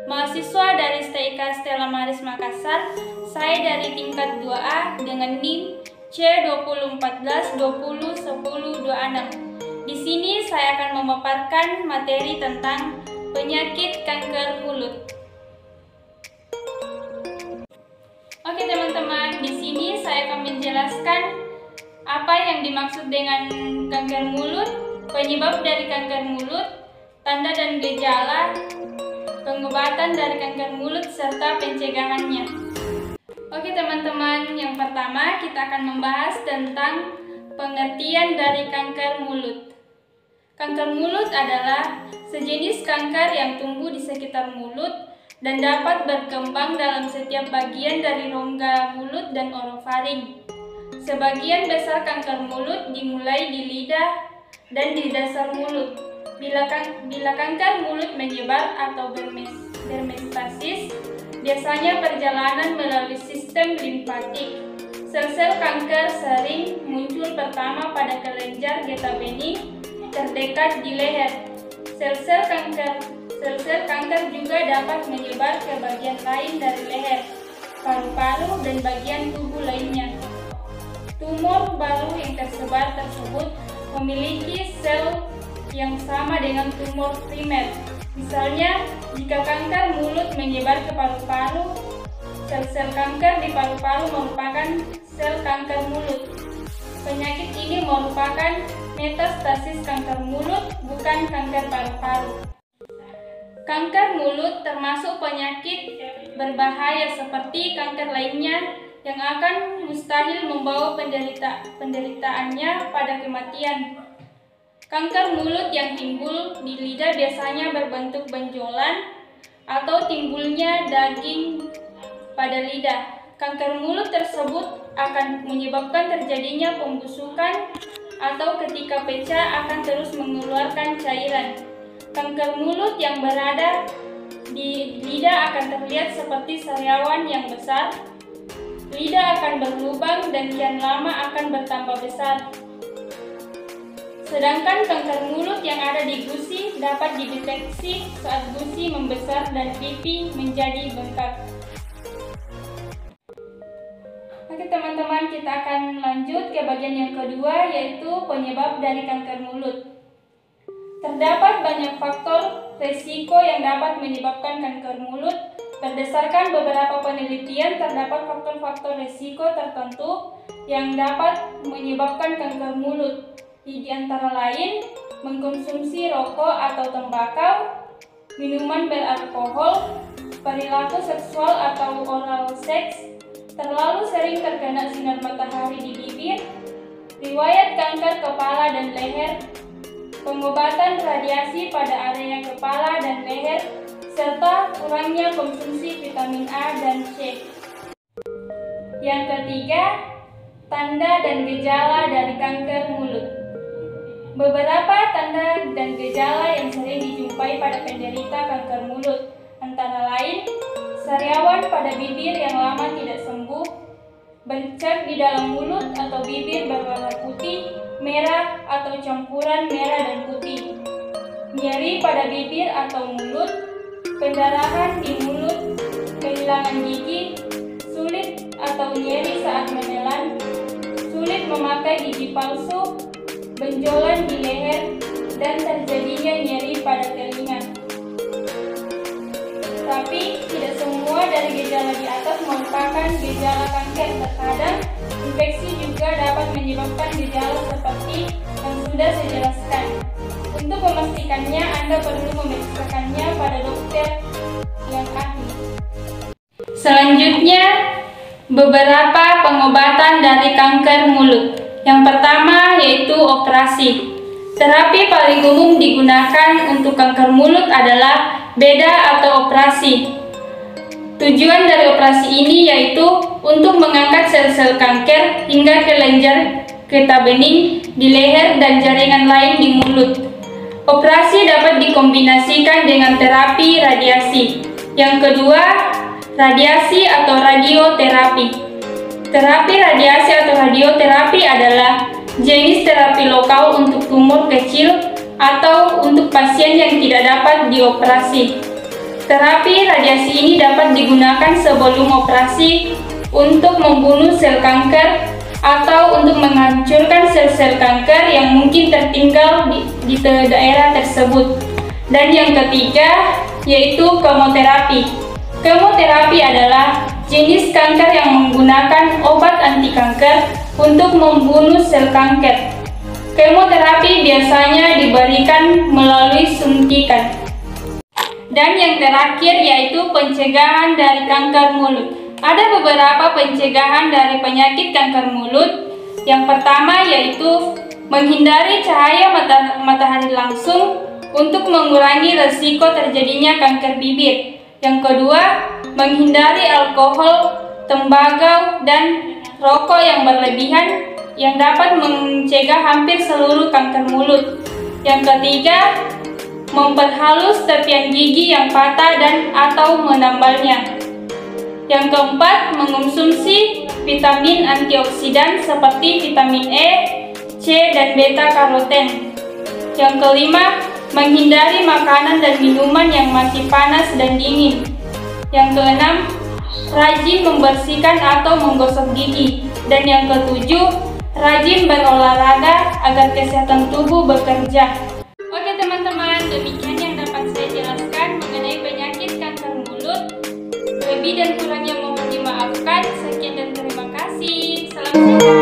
Mahasiswa dari STIK Stella Maris Makassar, saya dari tingkat 2A dengan NIM C2014-201026. Di sini saya akan memaparkan materi tentang penyakit kanker mulut. Oke teman-teman, di sini saya akan menjelaskan apa yang dimaksud dengan kanker mulut, penyebab dari kanker mulut, tanda dan gejala, pengobatan dari kanker mulut, serta pencegahannya. Oke teman-teman, yang pertama kita akan membahas tentang pengertian dari kanker mulut. Kanker mulut adalah sejenis kanker yang tumbuh di sekitar mulut dan dapat berkembang dalam setiap bagian dari rongga mulut dan orofaring. Sebagian besar kanker mulut dimulai di lidah dan di dasar mulut. Bila kanker mulut menyebar atau bermetastasis, biasanya perjalanan melalui sistem limfatik. Sel-sel kanker sering muncul pertama pada kelenjar getah bening terdekat di leher. Sel-sel kanker juga dapat menyebar ke bagian lain dari leher, paru-paru, dan bagian tubuh lainnya. Tumor baru yang tersebar tersebut memiliki sel yang sama dengan tumor primer. Misalnya, jika kanker mulut menyebar ke paru-paru, sel-sel kanker di paru-paru merupakan sel kanker mulut. Penyakit ini merupakan metastasis kanker mulut, bukan kanker paru-paru. Kanker mulut termasuk penyakit berbahaya seperti kanker lainnya yang akan mustahil membawa penderitaannya pada kematian. Kanker mulut yang timbul di lidah biasanya berbentuk benjolan atau timbulnya daging pada lidah. Kanker mulut tersebut akan menyebabkan terjadinya pembusukan atau ketika pecah akan terus mengeluarkan cairan. Kanker mulut yang berada di lidah akan terlihat seperti sariawan yang besar. Lidah akan berlubang dan kian lama akan bertambah besar. Sedangkan kanker mulut yang ada di gusi dapat dideteksi saat gusi membesar dan pipi menjadi bengkak. Oke teman-teman, kita akan lanjut ke bagian yang kedua, yaitu penyebab dari kanker mulut. Terdapat banyak faktor resiko yang dapat menyebabkan kanker mulut. Berdasarkan beberapa penelitian, terdapat faktor-faktor risiko tertentu yang dapat menyebabkan kanker mulut. Di antara lain, mengkonsumsi rokok atau tembakau, minuman beralkohol, perilaku seksual atau oral seks, terlalu sering terkena sinar matahari di bibir, riwayat kanker kepala dan leher, pengobatan radiasi pada area kepala dan leher, serta kurangnya konsumsi vitamin A dan C. Yang ketiga, tanda dan gejala dari kanker mulut. Beberapa tanda dan gejala yang sering dijumpai pada penderita kanker mulut antara lain sariawan pada bibir yang lama tidak sembuh, bercak di dalam mulut atau bibir berwarna putih, merah atau campuran merah dan putih, nyeri pada bibir atau mulut, pendarahan di mulut, kehilangan gigi, sulit atau nyeri saat menelan, sulit memakai gigi palsu, benjolan di leher, dan terjadinya nyeri pada telinga. Tapi tidak semua dari gejala di atas merupakan gejala kanker. Terkadang infeksi juga dapat menyebabkan gejala seperti yang sudah saya jelaskan. Untuk memastikannya, Anda perlu memeriksakannya pada dokter yang ahli. Selanjutnya, beberapa pengobatan dari kanker mulut. Yang pertama yaitu operasi. Terapi paling umum digunakan untuk kanker mulut adalah beda atau operasi. Tujuan dari operasi ini yaitu untuk mengangkat sel-sel kanker hingga kelenjar getah bening di leher dan jaringan lain di mulut. Operasi dapat dikombinasikan dengan terapi radiasi. Yang kedua, radiasi atau radioterapi. Terapi radiasi atau radioterapi adalah jenis terapi lokal untuk tumor kecil atau untuk pasien yang tidak dapat dioperasi. Terapi radiasi ini dapat digunakan sebelum operasi untuk membunuh sel kanker atau untuk menghancurkan sel-sel kanker yang mungkin tertinggal di daerah tersebut. Dan yang ketiga yaitu kemoterapi. Kemoterapi adalah jenis kanker yang menggunakan obat anti kanker untuk membunuh sel kanker. Kemoterapi biasanya diberikan melalui suntikan. Dan yang terakhir yaitu pencegahan dari kanker mulut. Ada beberapa pencegahan dari penyakit kanker mulut. Yang pertama yaitu menghindari cahaya matahari langsung untuk mengurangi resiko terjadinya kanker bibir. Yang kedua, menghindari alkohol, tembakau, dan rokok yang berlebihan yang dapat mencegah hampir seluruh kanker mulut. Yang ketiga, memperhalus tepian gigi yang patah dan atau menambalnya. Yang keempat, mengonsumsi vitamin antioksidan seperti vitamin E, C, dan beta-karoten. Yang kelima, menghindari makanan dan minuman yang masih panas dan dingin. Yang keenam, rajin membersihkan atau menggosok gigi. Dan yang ketujuh, rajin berolahraga agar kesehatan tubuh bekerja. Oke teman-teman, demikian yang dapat saya jelaskan mengenai penyakit kanker mulut. Lebih dan kurangnya mohon dimaafkan. Sekian dan terima kasih. Salam sehat.